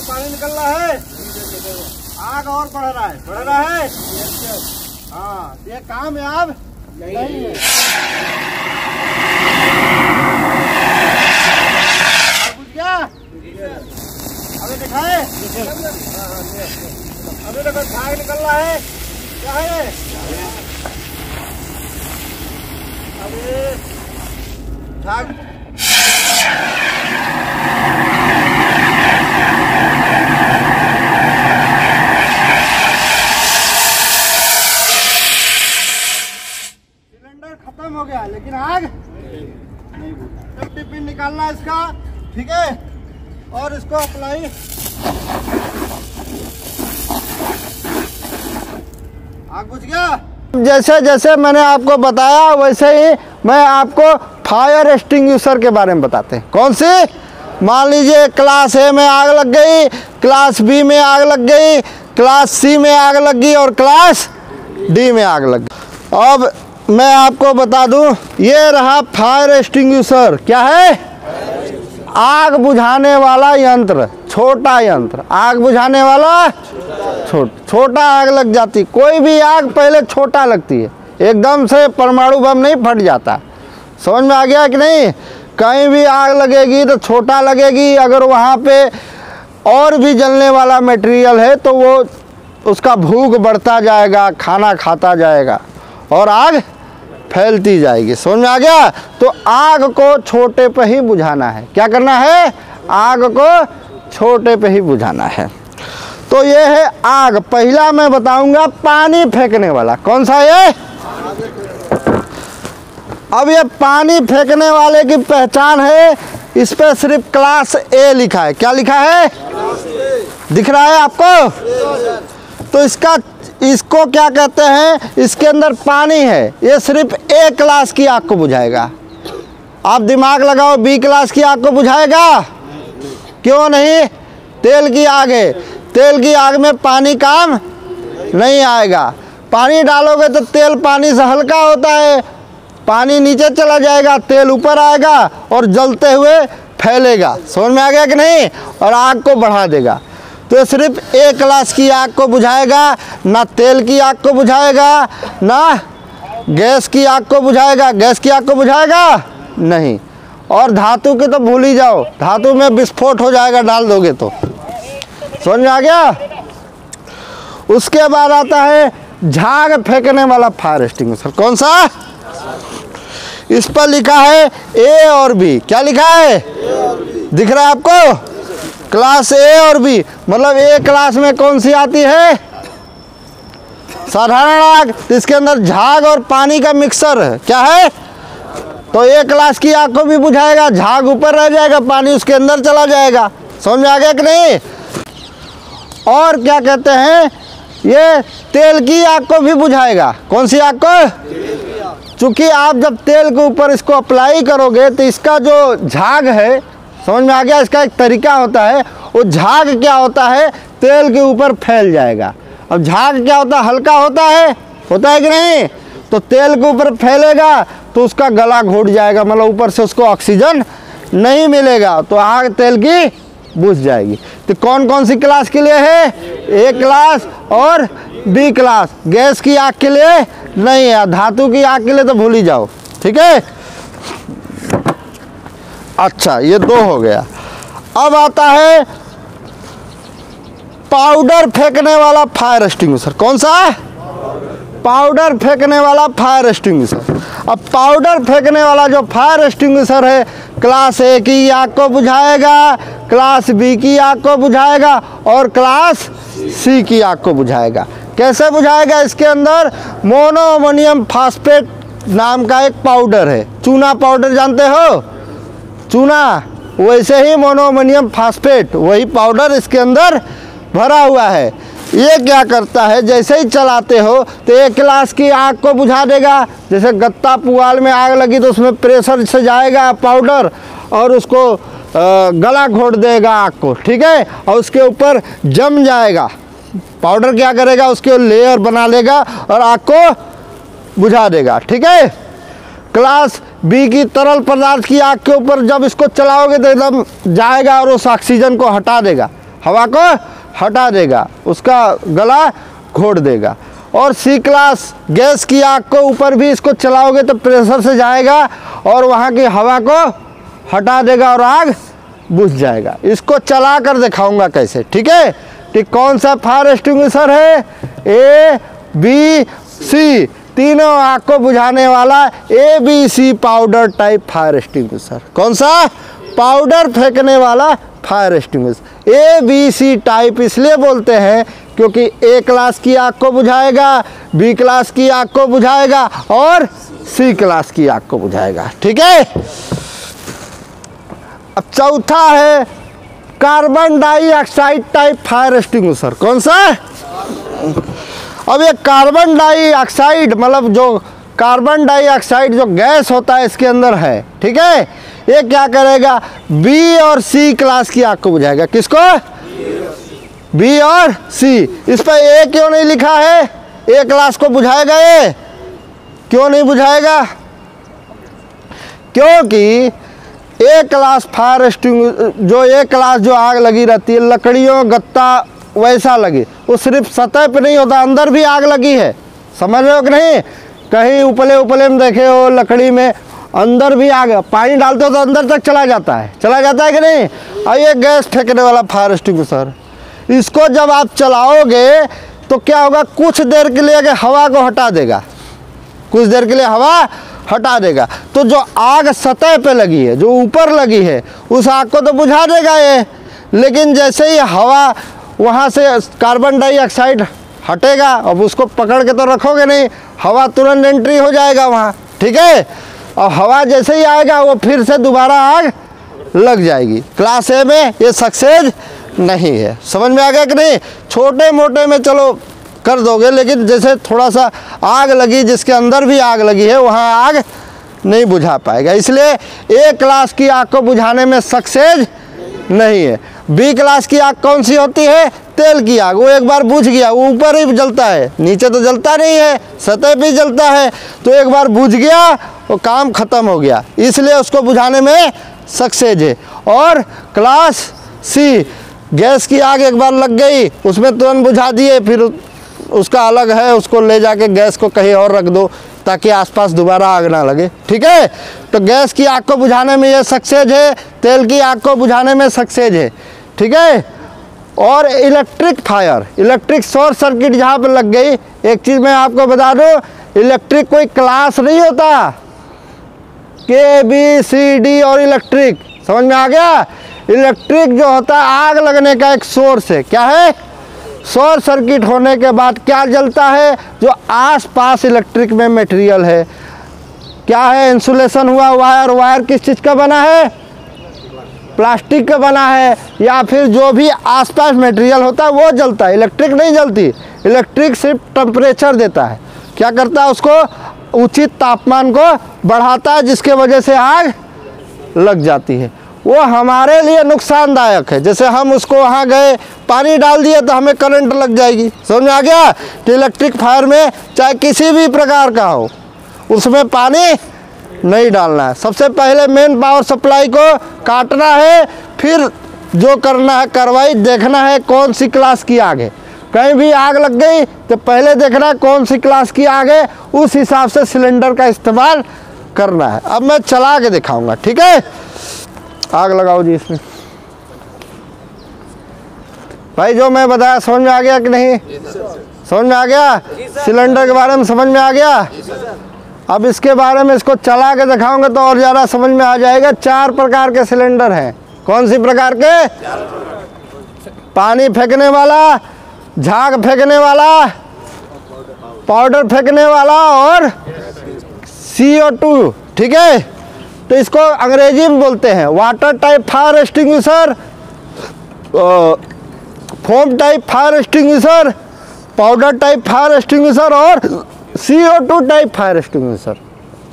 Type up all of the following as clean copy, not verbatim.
और पानी निकल रहा है, आग और बढ़ रहा है, हाँ, ये कामयाब नहीं है। बुझ गया? अभी दिखाए, अभी देखो झाग निकल रहा है, क्या है? अभी झाग खत्म हो गया, लेकिन आग नहीं बुझा। जब टिफिन निकालना है इसका, ठीक है, और इसको अप्लाई आग बुझ गया। जैसे जैसे मैंने आपको बताया वैसे ही मैं आपको फायर एक्सटिंग्विशर के बारे में बताते हैं। कौन सी? मान लीजिए क्लास ए में आग लग गई, क्लास बी में आग लग गई, क्लास सी में आग लग गई और क्लास डी में आग लग गई। अब मैं आपको बता दूं, ये रहा फायर एक्सटिंग्विशर। क्या है? आग बुझाने वाला यंत्र, छोटा यंत्र, आग बुझाने वाला छोटा आग लग जाती। कोई भी आग पहले छोटा लगती है, एकदम से परमाणु बम नहीं फट जाता। समझ में आ गया कि नहीं? कहीं भी आग लगेगी तो छोटा लगेगी। अगर वहाँ पे और भी जलने वाला मटेरियल है तो वो उसका भूख बढ़ता जाएगा, खाना खाता जाएगा और आग फैलती जाएगी। समझ में आ गया? तो आग को छोटे पे ही बुझाना है। क्या करना है? आग को छोटे पे ही बुझाना है। तो ये है आग। पहला मैं बताऊंगा पानी फेंकने वाला। कौन सा ये? अब ये पानी फेंकने वाले की पहचान है, इस पे सिर्फ क्लास ए लिखा है। क्या लिखा है? दिख रहा है आपको? तो इसको क्या कहते हैं? इसके अंदर पानी है, ये सिर्फ ए क्लास की आग को बुझाएगा। आप दिमाग लगाओ, बी क्लास की आग को बुझाएगा? क्यों नहीं? तेल की आग है, तेल की आग में पानी काम नहीं आएगा। पानी डालोगे तो तेल पानी से हल्का होता है, पानी नीचे चला जाएगा, तेल ऊपर आएगा और जलते हुए फैलेगा। समझ में आ गया कि नहीं? और आग को बढ़ा देगा। तो सिर्फ ए क्लास की आग को बुझाएगा, ना तेल की आग को बुझाएगा, ना गैस की आग को बुझाएगा। गैस की आग को बुझाएगा नहीं। और धातु के तो भूल ही जाओ, धातु में विस्फोट हो जाएगा डाल दोगे तो। समझ में आ गया? उसके बाद आता है झाग फेंकने वाला फायर एक्सटिंग्विशर। कौन सा? इस पर लिखा है ए और बी। क्या लिखा है? दिख रहा है आपको? क्लास ए और बी, मतलब ए क्लास में कौन सी आती है? साधारण आग। तो इसके अंदर झाग और पानी का मिक्सर है। क्या है? तो ए क्लास की आग को भी बुझाएगा, झाग ऊपर रह जाएगा, पानी उसके अंदर चला जाएगा। समझ में आ गया कि नहीं? और क्या कहते हैं, ये तेल की आग को भी बुझाएगा। कौन सी आग को? चूंकि आप जब तेल के ऊपर इसको अप्लाई करोगे तो इसका जो झाग है, समझ में आ गया? इसका एक तरीका होता है, वो झाग क्या होता है? तेल के ऊपर फैल जाएगा। अब झाग क्या होता है? हल्का होता है कि नहीं? तो तेल के ऊपर फैलेगा तो उसका गला घोट जाएगा, मतलब ऊपर से उसको ऑक्सीजन नहीं मिलेगा, तो आग तेल की बुझ जाएगी। तो कौन कौन सी क्लास के लिए है? ए क्लास और बी क्लास। गैस की आग के लिए नहीं है, धातु की आग के लिए तो भूल ही जाओ। ठीक है? अच्छा, ये दो हो गया। अब आता है पाउडर फेंकने वाला फायर एक्सटिंग्विशर। कौन सा? पाउडर फेंकने वाला फायर एक्सटिंग्विशर। अब पाउडर फेंकने वाला जो फायर एक्सटिंग्विशर है, क्लास ए की आग को बुझाएगा, क्लास बी की आग को बुझाएगा और क्लास सी की आग को बुझाएगा। कैसे बुझाएगा? इसके अंदर मोनो अमोनियम फास्फेट नाम का एक पाउडर है। चूना पाउडर जानते हो? चूना, वैसे ही मोनो अमोनियम फास्फेट, वही पाउडर इसके अंदर भरा हुआ है। ये क्या करता है? जैसे ही चलाते हो तो एक क्लास की आग को बुझा देगा। जैसे गत्ता पुआल में आग लगी तो उसमें प्रेशर से जाएगा पाउडर और उसको गला घोट देगा आग को। ठीक है? और उसके ऊपर जम जाएगा पाउडर। क्या करेगा? उसके लेयर बना लेगा और आग को बुझा देगा। ठीक है? क्लास बी की तरल पदार्थ की आग के ऊपर जब इसको चलाओगे तो एकदम जाएगा और उस ऑक्सीजन को हटा देगा। हवा को हटा देगा, उसका गला घोट देगा। और सी क्लास गैस की आग को ऊपर भी इसको चलाओगे तो प्रेशर से जाएगा और वहाँ की हवा को हटा देगा और आग बुझ जाएगा। इसको चला कर दिखाऊंगा कैसे, ठीक है। ठीक, कौन सा फायर एक्सटिंग्विशर है? ए बी सी, तीनों आग को बुझाने वाला ABC powder type fire extinguisher. कौन सा? पाउडर फेंकने वाला फायर एक्सटिंग्विशर। ABC टाइप इसलिए बोलते हैं क्योंकि A क्लास की आग को बुझाएगा, B क्लास की आग को बुझाएगा और C क्लास की आग को बुझाएगा, ठीक है। अब चौथा है carbon dioxide type fire extinguisher. कौन सा? अब ये कार्बन डाइऑक्साइड मतलब जो कार्बन डाइऑक्साइड जो गैस होता है इसके अंदर है, ठीक है। ये क्या करेगा? B और C क्लास की आग को बुझाएगा। किसको? B और C। इस पर A क्यों नहीं लिखा है? A क्लास को बुझाएगा ये, क्यों नहीं बुझाएगा? क्योंकि A क्लास फायर एक्सटिंग्विशर जो A क्लास जो आग लगी रहती है, लकड़ियों गत्ता वैसा लगे, वो सिर्फ सतह पे नहीं होता, अंदर भी आग लगी है। समझ रहे हो कि नहीं? कहीं उपले उपले में देखे हो लकड़ी में अंदर भी आग, पानी डालते हो तो अंदर तक चला जाता है कि नहीं? और ये गैस फेंकने वाला फायर एक्सटिंग्विशर, इसको जब आप चलाओगे तो क्या होगा? कुछ देर के लिए हवा को हटा देगा, कुछ देर के लिए हवा हटा देगा। तो जो आग सतह पे लगी है, जो ऊपर लगी है, उस आग को तो बुझा देगा ये, लेकिन जैसे ही हवा वहाँ से कार्बन डाइऑक्साइड हटेगा, अब उसको पकड़ के तो रखोगे नहीं, हवा तुरंत एंट्री हो जाएगा वहाँ, ठीक है। और हवा जैसे ही आएगा वो फिर से दोबारा आग लग जाएगी। क्लास ए में ये सक्सेस नहीं है। समझ में आ गया कि नहीं? छोटे मोटे में चलो कर दोगे, लेकिन जैसे थोड़ा सा आग लगी जिसके अंदर भी आग लगी है वहाँ आग नहीं बुझा पाएगा, इसलिए ए क्लास की आग को बुझाने में सक्सेस नहीं है। बी क्लास की आग कौन सी होती है? तेल की आग। वो एक बार बुझ गया, वो ऊपर ही जलता है, नीचे तो जलता नहीं है, सतह पे जलता है, तो एक बार बुझ गया वो काम खत्म हो गया, इसलिए उसको बुझाने में सक्सेस है। और क्लास सी गैस की आग एक बार लग गई, उसमें तुरंत बुझा दिए, फिर उसका अलग है, उसको ले जाके गैस को कहीं और रख दो ताकि आसपास दोबारा आग ना लगे, ठीक है। तो गैस की आग को बुझाने में ये सक्सेस है, तेल की आग को बुझाने में सक्सेस है, ठीक है। और electric fire, electric short circuit जहाँ पर लग गई, एक चीज़ मैं आपको बता दूँ, इलेक्ट्रिक कोई क्लास नहीं होता, के बी सी डी और इलेक्ट्रिक, समझ में आ गया? इलेक्ट्रिक जो होता है आग लगने का एक सोर्स है। क्या है? शॉर्ट सर्किट होने के बाद क्या जलता है? जो आसपास इलेक्ट्रिक में मटेरियल है, क्या है? इंसुलेशन हुआ वायर, वायर किस चीज़ का बना है? प्लास्टिक का बना है, या फिर जो भी आसपास मटेरियल होता है वो जलता है। इलेक्ट्रिक नहीं जलती, इलेक्ट्रिक सिर्फ टेम्परेचर देता है। क्या करता है? उसको उचित तापमान को बढ़ाता है, जिसके वजह से आग लग जाती है। वो हमारे लिए नुकसानदायक है। जैसे हम उसको वहाँ गए, पानी डाल दिया तो हमें करंट लग जाएगी, समझ में आ गया? तो इलेक्ट्रिक फायर में चाहे किसी भी प्रकार का हो, उसमें पानी नहीं डालना है। सबसे पहले मेन पावर सप्लाई को काटना है, फिर जो करना है कार्रवाई देखना है कौन सी क्लास की आग है। कहीं भी आग लग गई तो पहले देखना है कौन सी क्लास की आग है, उस हिसाब से सिलेंडर का इस्तेमाल करना है। अब मैं चला के दिखाऊंगा, ठीक है। आग लगाओ जी इसमें। भाई जो मैं बताया समझ में आ गया कि नहीं? समझ में आ गया? सिलेंडर के बारे में समझ में आ गया? अब इसके बारे में इसको चला के दिखाऊंगा तो और ज़्यादा समझ में आ जाएगा। 4 प्रकार के सिलेंडर हैं। कौन सी प्रकार के? पानी फेंकने वाला, झाग फेंकने वाला, पाउडर फेंकने वाला और CO2, ठीक है। तो इसको अंग्रेजी में बोलते हैं water type fire extinguisher, foam type fire extinguisher, powder type fire extinguisher और CO2 type fire extinguisher.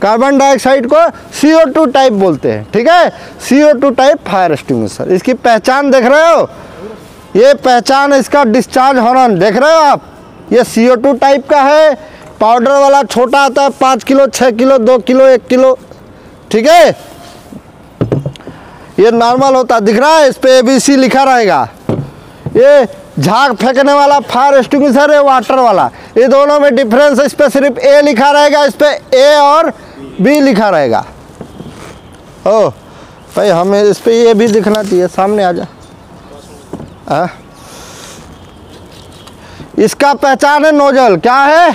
Carbon dioxide को CO2 टाइप बोलते हैं, ठीक है। CO2 type fire extinguisher. इसकी पहचान देख रहे हो? ये पहचान इसका डिस्चार्ज हॉर्न देख रहे हो आप? ये CO2 टाइप का है। पाउडर वाला छोटा आता है, 5 किलो, 6 किलो, 2 किलो, 1 किलो, ठीक है। ये नॉर्मल होता दिख रहा है, इस पे ABC लिखा रहेगा। ये झाग फेंकने वाला फायर एक्सटिंग्विशर है वाटर वाला, ये दोनों में डिफरेंस है। इस पर सिर्फ ए लिखा रहेगा, इस पे ए और बी लिखा रहेगा। ओ भाई हमें इस पे ये भी दिखना चाहिए, सामने आ जा। इसका पहचान है नोजल, क्या है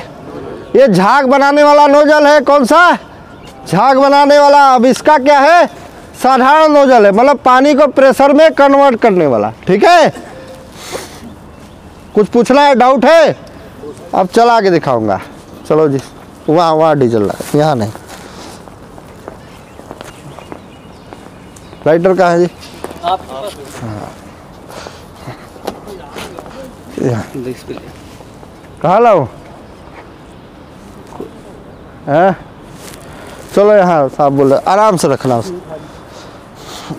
ये? झाग बनाने वाला नोजल है। कौन सा? झाग बनाने वाला। अब इसका क्या है? साधारण नोजल है, मतलब पानी को प्रेशर में कन्वर्ट करने वाला। ठीक है, कुछ पूछना है, डाउट है? अब चला के दिखाऊंगा। चलो जी, वहाँ डीजल लगा, यहाँ नहीं। लाइटर कहाँ है जी? हाँ, कहाँ लाऊं? चलो यहाँ साहब बोले आराम से रखना,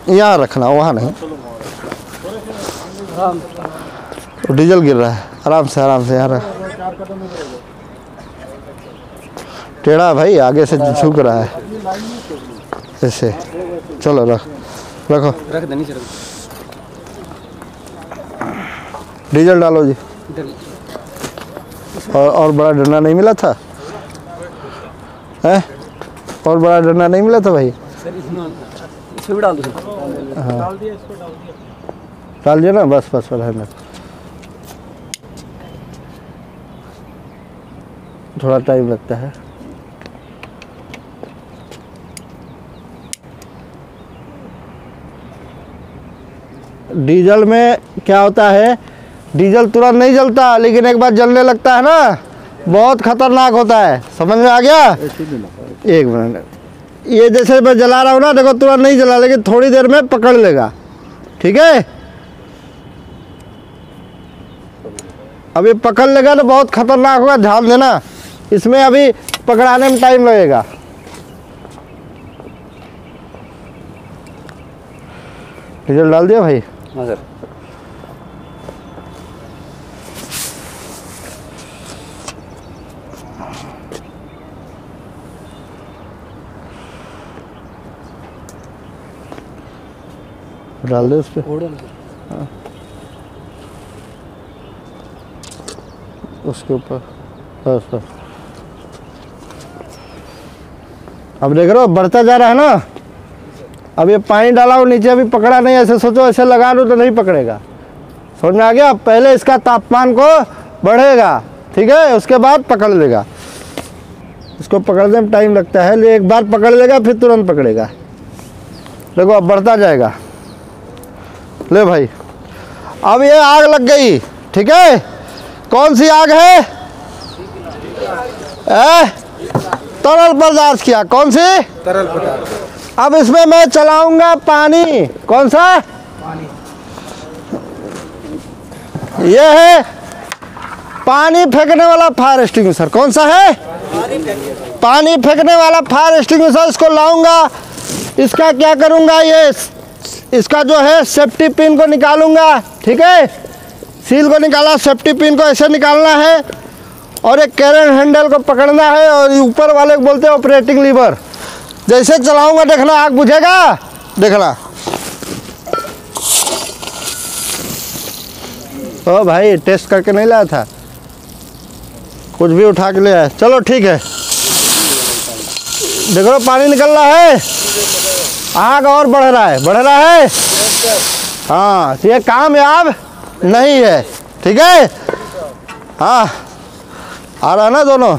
यहाँ रखना, वहाँ नहीं। डीजल गिर रहा है, आराम से यहाँ रख। टेढ़ा भाई, आगे से झुक रहा है ऐसे। चलो रखो, रख दे, नीचे रख। डीजल डालो जी। और बड़ा डंडा नहीं मिला था? हैं? और बड़ा डंडा नहीं मिला था भाई? इसमें भी डाल दो। हाँ डाल दिया ना, बस रहने। थोड़ा टाइम लगता है। डीजल में क्या होता है, डीजल तुरंत नहीं जलता, लेकिन एक बार जलने लगता है ना, बहुत खतरनाक होता है। समझ में आ गया? एक मिनट, ये जैसे मैं जला रहा हूँ ना, देखो तुरंत नहीं जला, लेकिन थोड़ी देर में पकड़ लेगा। ठीक है, अब ये पकड़ लेगा तो बहुत खतरनाक होगा, ध्यान देना। इसमें अभी पकड़ाने में टाइम लगेगा। डीजल डाल दिया भाई? हाँ सर। डाल दे उस पे। हाँ। उसके ऊपर बस। अब देख रहे हो बढ़ता जा रहा है ना। अब ये पानी डाला हो नीचे, अभी पकड़ा नहीं, ऐसे सोचो ऐसे लगा दो तो नहीं पकड़ेगा। समझ में आ गया? पहले इसका तापमान को बढ़ेगा, ठीक है, उसके बाद पकड़ लेगा। इसको पकड़ने में टाइम लगता है, लेकिन एक बार पकड़ लेगा फिर तुरंत पकड़ेगा। देखो अब बढ़ता जाएगा। ले भाई, अब ये आग लग गई, ठीक है। कौन सी आग है? तरल पदार्थ की आग। कौन सी? तरल पदार्थ। अब इसमें मैं चलाऊंगा पानी। कौन सा? पानी। ये है पानी फेंकने वाला फायर एक्सटिंग्विशर। कौन सा है? पानी फेंकने वाला फायर एक्सटिंग्विशर। इसको लाऊंगा, इसका क्या करूंगा, ये इसका जो है सेफ्टी पिन को निकालूंगा, ठीक है। सील को निकाला, सेफ्टी पिन को ऐसे निकालना है और एक कैरन हैंडल को पकड़ना है और ऊपर वाले को बोलते हैं ऑपरेटिंग लीवर। जैसे चलाऊंगा देखना आग बुझेगा, देखना। ओ भाई टेस्ट करके नहीं लाया था, कुछ भी उठा के ले आया। चलो ठीक है, देखो पानी निकल रहा है, आग और बढ़ रहा है, बढ़ रहा है। हाँ, ये कामयाब नहीं है, ठीक है। हाँ आ रहा है ना दोनों।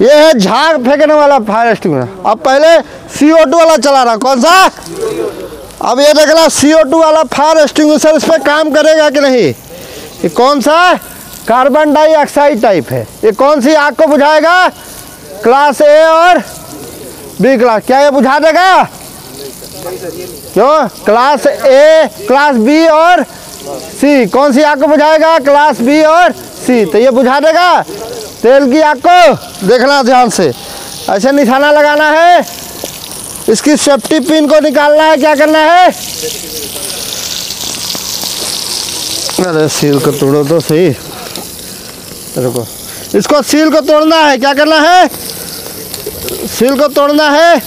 ये है झाग फेंकने वाला फायर एक्सटिंग्विशर। अब पहले CO2 वाला चला रहा। कौन सा? अब ये देखना CO2 वाला फायर एक्सटिंग्विशर इस पर काम करेगा कि नहीं। ये कौन सा? कार्बन डाइऑक्साइड टाइप है। ये कौन सी आग को बुझाएगा? क्लास A और B क्लास। क्या ये बुझा देगा? क्यों? क्लास A, क्लास B और C। कौन सी आग को बुझाएगा? क्लास B और C। तो ये बुझा देगा तेल की आग को। देखना ध्यान से, ऐसे निशाना लगाना है, इसकी सेफ्टी पिन को निकालना है। क्या करना है? अरे सील को तोड़ो तो सही, रुको। इसको सील को तोड़ना है। क्या करना है? सील को तोड़ना है,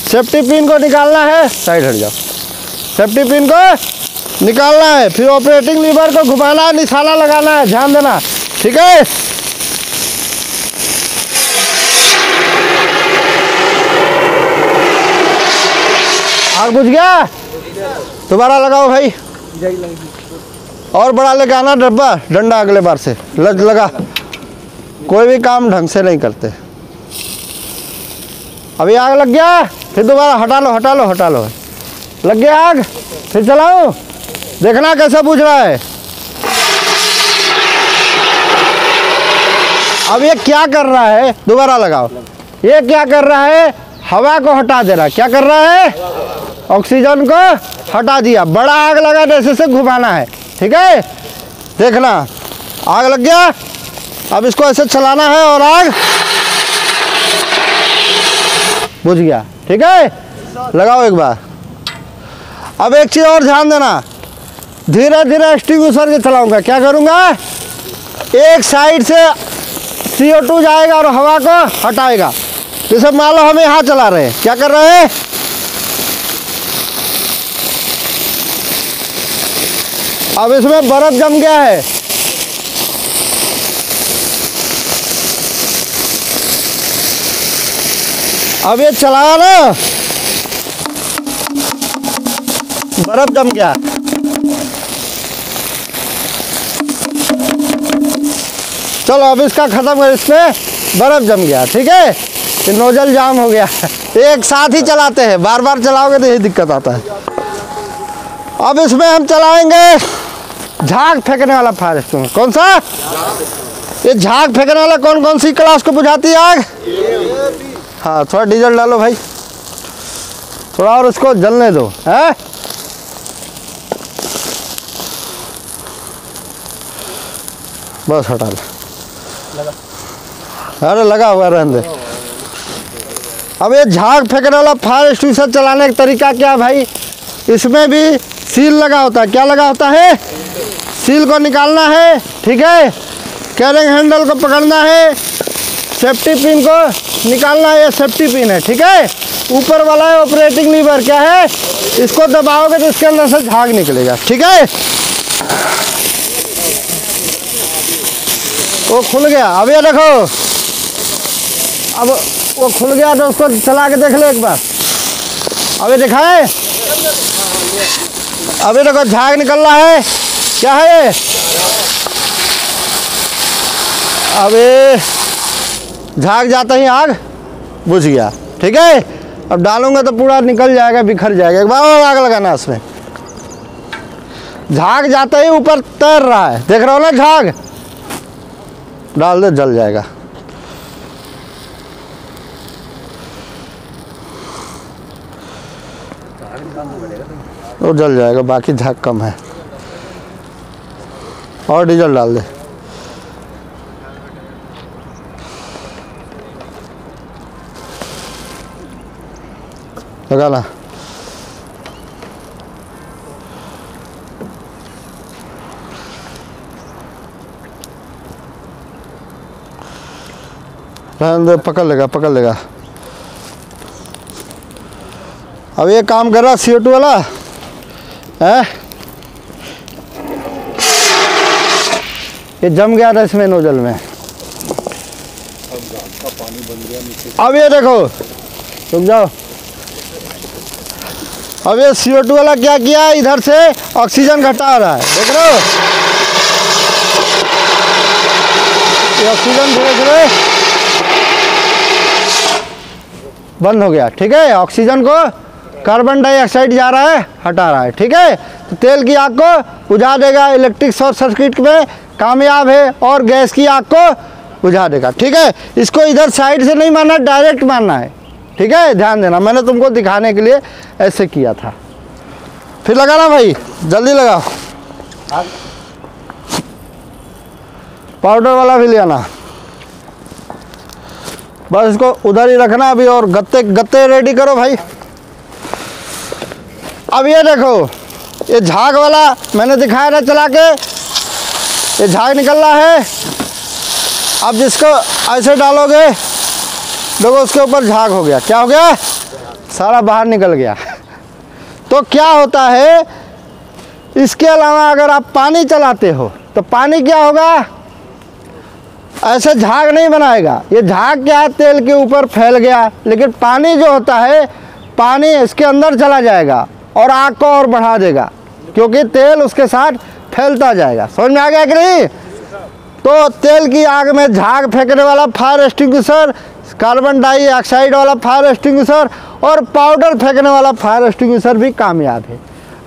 सेफ्टी पिन को निकालना है। साइड हट जाओ। सेफ्टी पिन को निकालना है, फिर ऑपरेटिंग लीवर को घुमाना है, निशाना लगाना है, ध्यान देना, ठीक है। आग बुझ गया, दोबारा लगाओ भाई, और बड़ा लेके आना डब्बा, डंडा अगले बार से लगा। कोई भी काम ढंग से नहीं करते। अभी आग लग गया, फिर दोबारा हटा लो हटा लो हटा लो। लग गया आग, फिर चलाओ, देखना कैसे बुझ रहा है। अब ये क्या कर रहा है, दोबारा लगाओ, ये क्या कर रहा है, हवा को हटा दे रहा है। क्या कर रहा है, ऑक्सीजन को हटा दिया। बड़ा आग लगा तो ऐसे घुमाना है, ठीक है। देखना आग लग गया, अब इसको ऐसे चलाना है और आग बुझ गया, ठीक है। लगाओ एक बार। अब एक चीज़ और ध्यान देना, धीरे धीरे एक्सटिंग्विशर के चलाऊंगा। क्या करूंगा, एक साइड से CO2 जाएगा और हवा को हटाएगा। जैसे मान लो हम यहाँ चला रहे हैं, क्या कर रहे हैं, अब इसमें बर्फ जम गया है, अब ये चलाया ना, बर्फ जम गया। चलो अब इसका खत्म कर, इसमें बर्फ जम गया, ठीक है। ये नोजल जाम हो गया। एक साथ ही चलाते हैं, बार बार चलाओगे तो यही दिक्कत आता है। अब इसमें हम चलाएंगे झाग फेंकने वाला फायर एक्सटिंग्विशर। कौन सा, ये झाग फेंकने वाला कौन कौन सी क्लास को बुझाती है आग। हाँ, थोड़ा डीजल डालो भाई, थोड़ा और उसको जलने दो, है। बस हटा लो, अरे लगा हुआ रहने दे। अब ये झाग फेंकने वाला फायर एक्सटिंग्विशर चलाने का तरीका क्या है भाई, इसमें भी सील लगा होता है। क्या लगा होता है, सील को निकालना है, ठीक है। कैरिंग हैंडल को पकड़ना है, सेफ्टी पिन को निकालना है, ये सेफ्टी पिन है, ठीक है। ऊपर वाला है ऑपरेटिंग लीवर, क्या है, इसको दबाओगे तो इसके अंदर से झाग निकलेगा, ठीक है। वो खुल गया। अब ये देखो, अब वो खुल गया तो उसको चला के देख ले एक बार। अभी दिखाए, अभी देखो झाग निकल रहा है, क्या है ये, अभी झाग जाता ही आग बुझ गया, ठीक है। अब डालूंगा तो पूरा निकल जाएगा, बिखर जाएगा। एक बार और आग लगाना इसमें, झाग जाता ही ऊपर तैर रहा है, देख रहे हो ना, झाग डाल दे, जल जाएगा। वो जल जाएगा, बाकी झाग कम है। और डीजल डाल दे, लगाना। पकड़ लेगा पकड़ लेगा। अब ये काम कर रहा CO2 वाला है, ये जम गया था इसमें नोजल में। अब ये देखो, रुक जाओ। अब ये CO2 वाला क्या किया, इधर से ऑक्सीजन घटा रहा है, देख रहे हो। ये ऑक्सीजन धीरे धीरे बंद हो गया, ठीक है। ऑक्सीजन को कार्बन डाइऑक्साइड जा रहा है, हटा रहा है, ठीक है। तो तेल की आग को बुझा देगा, इलेक्ट्रिक शॉर्ट सर्किट में कामयाब है, और गैस की आग को बुझा देगा, ठीक है। इसको इधर साइड से नहीं मारना, डायरेक्ट मारना है, ठीक है। ध्यान देना, मैंने तुमको दिखाने के लिए ऐसे किया था। फिर लगाना भाई, जल्दी लगाओ। पाउडर वाला भी ले आना। बस इसको उधर ही रखना अभी, और गत्ते गत्ते रेडी करो भाई। अब ये देखो, ये झाग वाला मैंने दिखाया था चला के, ये झाग निकल रहा है। अब जिसको ऐसे डालोगे, देखो उसके ऊपर झाग हो गया। क्या हो गया, सारा बाहर निकल गया। तो क्या होता है, इसके अलावा अगर आप पानी चलाते हो तो पानी क्या होगा, ऐसे झाग नहीं बनाएगा। ये झाग क्या है, तेल के ऊपर फैल गया, लेकिन पानी जो होता है, पानी इसके अंदर चला जाएगा और आग को और बढ़ा देगा, क्योंकि तेल उसके साथ फैलता जाएगा। समझ में आ गया कि नहीं? तो तेल की आग में झाग फेंकने वाला फायर एक्सटिंग्विशर, कार्बन डाइऑक्साइड वाला फायर एक्सटिंग्विशर और पाउडर फेंकने वाला फायर एक्सटिंग्विशर भी कामयाब है।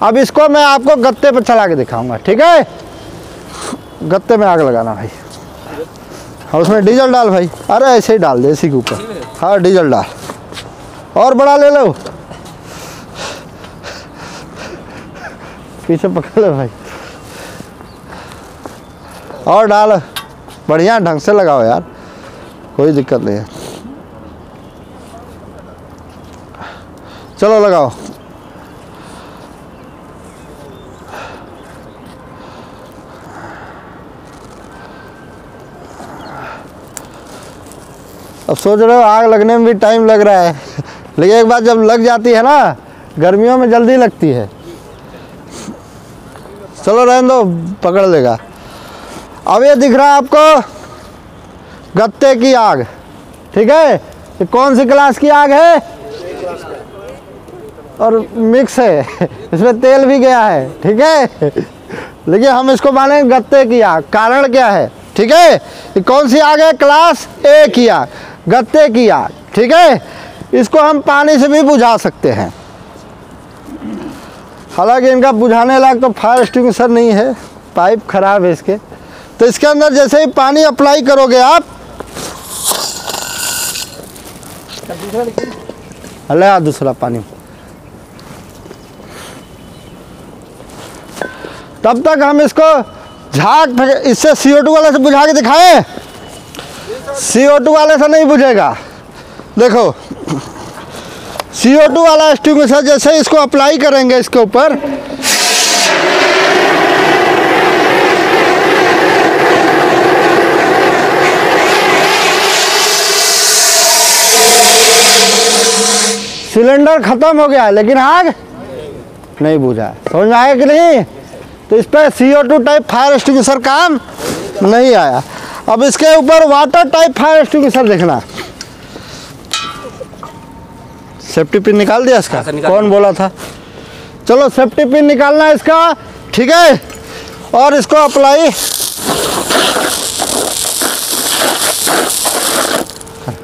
अब इसको मैं आपको गत्ते पर चला के दिखाऊंगा, ठीक है? गत्ते में आग लगाना भाई, और उसमें डीजल डाल भाई। अरे ऐसे ही डाल दे इसी के ऊपर, हाँ डीजल डाल, और बड़ा ले लो, पीछे पकड़ ले भाई, और डाल, बढ़िया ढंग से लगाओ यार, कोई दिक्कत नहीं है। चलो लगाओ। अब सोच रहे हो आग लगने में भी टाइम लग रहा है, लेकिन एक बार जब लग जाती है ना, गर्मियों में जल्दी लगती है। चलो रहने दो, पकड़ लेगा। अब ये दिख रहा है आपको गत्ते की आग, ठीक है? ये कौन सी क्लास की आग है? और मिक्स है, इसमें तेल भी गया है, ठीक है? लेकिन हम इसको माने गत्ते की आग। कारण क्या है, ठीक है? ये कौन सी आग है? क्लास ए की आग, गत्ते की आग, ठीक है? इसको हम पानी से भी बुझा सकते हैं, हालांकि इनका बुझाने लायक तो फायर एक्सटिंग्विशर नहीं है, पाइप खराब है इसके। तो इसके अंदर जैसे ही पानी अप्लाई करोगे आप, ले दूसरा पानी, तब तक हम इसको झाग, इससे CO2 वाले से बुझा के दिखाएं। CO2 वाले से नहीं बुझेगा। देखो CO2 वाला एक्सटिंग्विशर जैसे इसको अप्लाई करेंगे इसके ऊपर, सिलेंडर खत्म हो गया, लेकिन आग नहीं बुझा। समझ में आया कि नहीं? तो इस पर CO2 टाइप फायर एक्सटिंग्विशर काम नहीं आया। अब इसके ऊपर वाटर टाइप फायर एक्सटिंग्विशर देखना। सेफ्टी पिन निकाल दिया इसका? कौन बोला था? चलो सेफ्टी पिन निकालना है इसका, ठीक है? और इसको अप्लाई,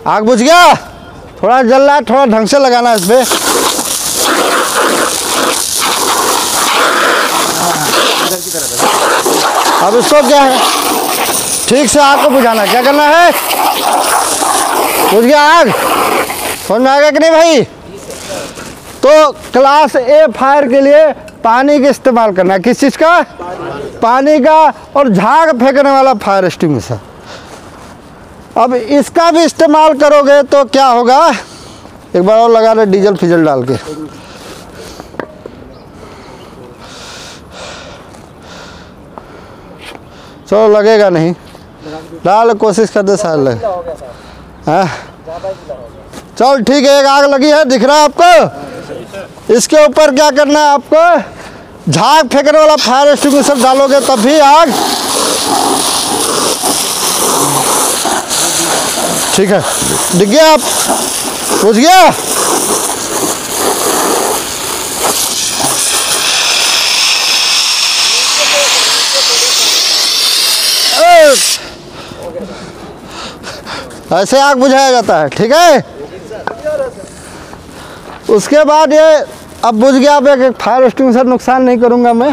आग बुझ गया, थोड़ा जल रहा है, थोड़ा ढंग से लगाना है इस पे। अब इसको क्या है, ठीक से आग को बुझाना। क्या करना है? बुझ गया आग, समझ में आ गया कि नहीं भाई? तो क्लास ए फायर के लिए पानी का इस्तेमाल करना है। किस चीज़ का? पानी का, और झाग फेंकने वाला फायर एक्सटिंग्विशर। अब इसका भी इस्तेमाल करोगे तो क्या होगा, एक बार और लगा रहे डीजल फिजल डाल के। चलो लगेगा नहीं, डाल कोशिश कर दे, साल लगे। हाँ चल ठीक है, एक आग लगी है, दिख रहा है आपको? इसके ऊपर क्या करना है आपको, झाग फेंकने वाला फायर एक्सटिंग्विशर डालोगे तब भी आग, ठीक है? दिख गया आप? बुझ गया? ऐसे आग बुझाया जाता है, ठीक है? उसके बाद ये अब बुझ गया। अब एक फायर एक्सटिंग्विशर नुकसान नहीं करूंगा मैं,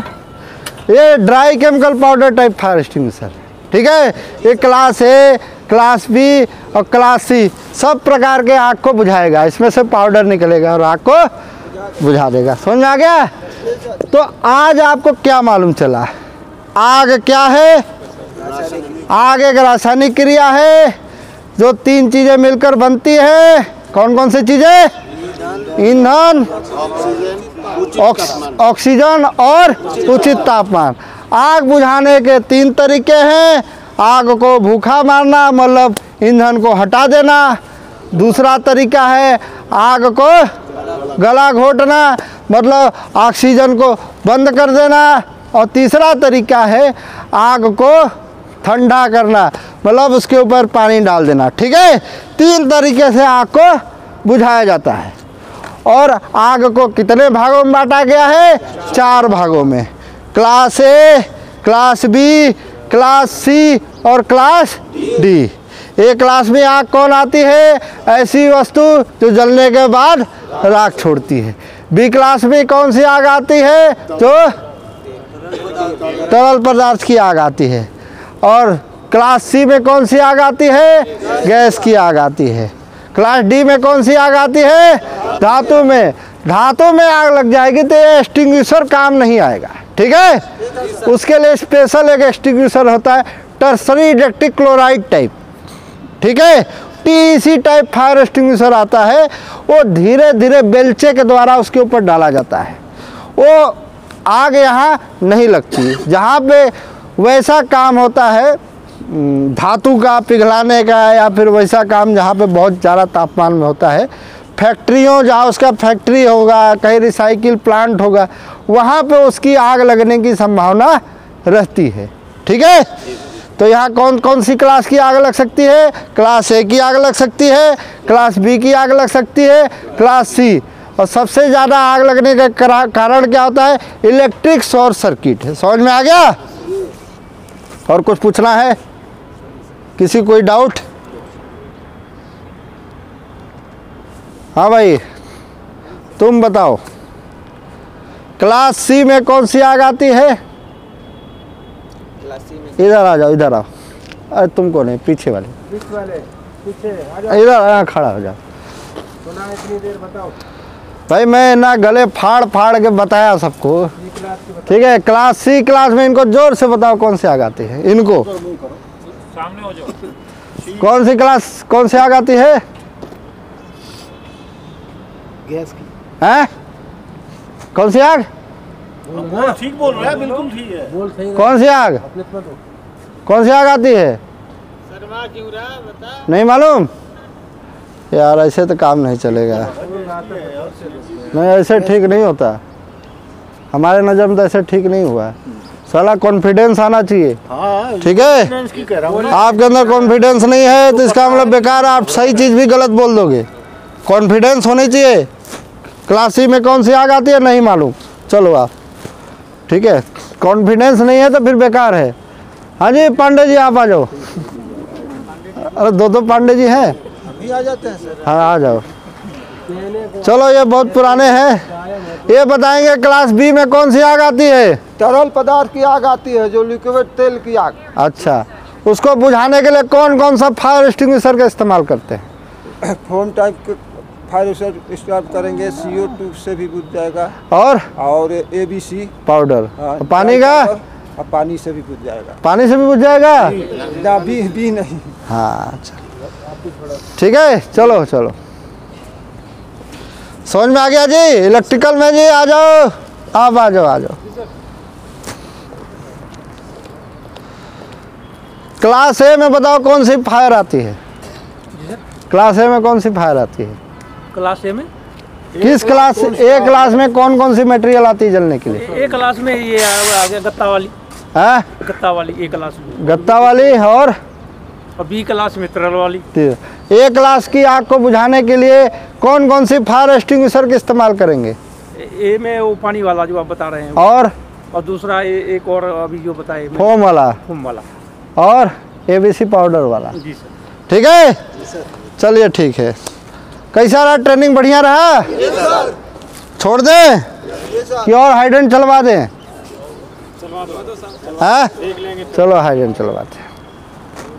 ये dry chemical powder type fire extinguisher, ठीक है? ये क्लास ए, क्लास बी और क्लास सी सब प्रकार के आग को बुझाएगा। इसमें से पाउडर निकलेगा और आग को बुझा देगा। समझ में आ गया? तो आज आपको क्या मालूम चला, आग क्या है? आग एक रासायनिक क्रिया है जो 3 चीज़ें मिलकर बनती है। कौन कौन सी चीज़ें? ईंधन, ऑक्सीजन और उचित तापमान। आग बुझाने के 3 तरीके हैं। आग को भूखा मारना, मतलब ईंधन को हटा देना। दूसरा तरीका है आग को गला घोटना, मतलब ऑक्सीजन को बंद कर देना। और तीसरा तरीका है आग को ठंडा करना, मतलब उसके ऊपर पानी डाल देना। ठीक है, 3 तरीके से आग को बुझाया जाता है। और आग को कितने भागों में बांटा गया है? 4 भागों में, class A, class B, class C और क्लास डी। ए क्लास में आग कौन आती है? ऐसी वस्तु जो जलने के बाद राख छोड़ती है। बी क्लास में कौन सी आग आती है? जो तरल पदार्थ की आग आती है। और क्लास सी में कौन सी आग आती है? गैस की आग आती है। क्लास डी में कौन सी आग आती है? धातु में। धातु में आग लग जाएगी तो ये एक्सटिंग्विशर काम नहीं आएगा। ठीक है, उसके लिए स्पेशल एक एक्सटिंग्विशर होता है, टर्सरी इलेक्ट्रिक क्लोराइड टाइप। ठीक है, टीसी टाइप फायर एक्सटिंग्विशर आता है, वो धीरे धीरे बेलचे के द्वारा उसके ऊपर डाला जाता है। वो आग यहाँ नहीं लगती। जहाँ पे वैसा काम होता है धातु का पिघलाने का या फिर वैसा काम जहाँ पे बहुत ज़्यादा तापमान में होता है, फैक्ट्रियों जहाँ उसका फैक्ट्री होगा, कहीं रिसाइकिल प्लांट होगा, वहाँ पे उसकी आग लगने की संभावना रहती है। ठीक है, तो यहाँ कौन कौन सी क्लास की आग लग सकती है? क्लास ए की आग लग सकती है, क्लास बी की आग लग सकती है, क्लास सी। और सबसे ज़्यादा आग लगने का कारण क्या होता है? इलेक्ट्रिक शॉर्ट सर्किट है। समझ में आ गया? और कुछ पूछना है? किसी कोई डाउट? हाँ भाई, तुम बताओ, क्लास सी में कौन सी आग आती है? इधर आ जाओ, इधर आओ। अरे तुमको नहीं, पीछे वाले इधर यहाँ खड़ा हो जाओ। इतनी देर बताओ भाई, मैं ना गले फाड़ फाड़ के बताया सबको। ठीक है, क्लास सी क्लास में इनको जोर से बताओ कौन सी आग आती है। इनको सामने हो जाओ। कौन सी क्लास कौन सी आग आती है? गैस की हैं? कौन सी आग? ठीक बोल रहा है, बिल्कुल ठीक है। बोल सही। कौन सी आग? कौन सी आग आती है? शर्मा क्यों रहा बता। नहीं मालूम यार, ऐसे तो काम नहीं चलेगा। नहीं, ऐसे ठीक नहीं होता। हमारे नज़र में तो ऐसे ठीक नहीं हुआ है। साला कॉन्फिडेंस आना चाहिए। ठीक है, आपके अंदर कॉन्फिडेंस नहीं है तो इसका मतलब बेकार, आप सही चीज़ भी गलत बोल दोगे। कॉन्फिडेंस होनी चाहिए। क्लास सी में कौन सी आग आती है? नहीं मालूम, चलो आप। ठीक है, कॉन्फिडेंस नहीं है तो फिर बेकार है। हाँ जी पांडे जी, आप आ जाओ। अरे दो पांडे जी हैं, अभी आ जाते हैं सर। हाँ आ जाओ। चलो, ये बहुत पुराने हैं। ये बताएंगे क्लास बी में कौन सी आग आती है? तरल पदार्थ की आग आती है, जो लिक्विड तेल की आग। अच्छा, उसको बुझाने के लिए कौन कौन सा फायर एक्सटिंग्विशर का इस्तेमाल करते हैं? फोम टाइप के फायर एक्सटिंग्विशर करेंगे, CO2 से भी बुझ जाएगा। और ABC पाउडर। हाँ, पानी का? और पानी से भी बुझ जाएगा। पानी से भी बुझ जाएगा? ना भी नहीं। हाँ अच्छा, ठीक है, चलो चलो, समझ में आ गया जी। इलेक्ट्रिकल में जी आ जाओ, आप आ जाओ, आ जाओ। क्लास ए में बताओ कौन सी फायर आती है? क्लास ए में कौन सी फायर आती है? क्लास ए में किस क्लास? ए क्लास में कौन कौन सी मटेरियल आती है जलने के लिए? ए क्लास में ये आ गया गत्ता वाली। है गत्ता वाली ए क्लास में। गत्ता वाली। और बी क्लास में तरल वाली। ए क्लास की आग को बुझाने के लिए कौन कौन सी फायर एक्सटिंग्विशर का इस्तेमाल करेंगे? ए में वो पानी वाला जो आप बता रहे हैं, और दूसरा एक और अभी जो बताए फोम वाला, फोम वाला, और ABC पाउडर वाला। जी सर। ठीक है, चलिए ठीक है। कैसा रहा ट्रेनिंग? बढ़िया रहा? छोड़ दें कि और हाइड्रेंट चलवा दें? हाँ, चलो हाइड्रेंट चलवाते हैं।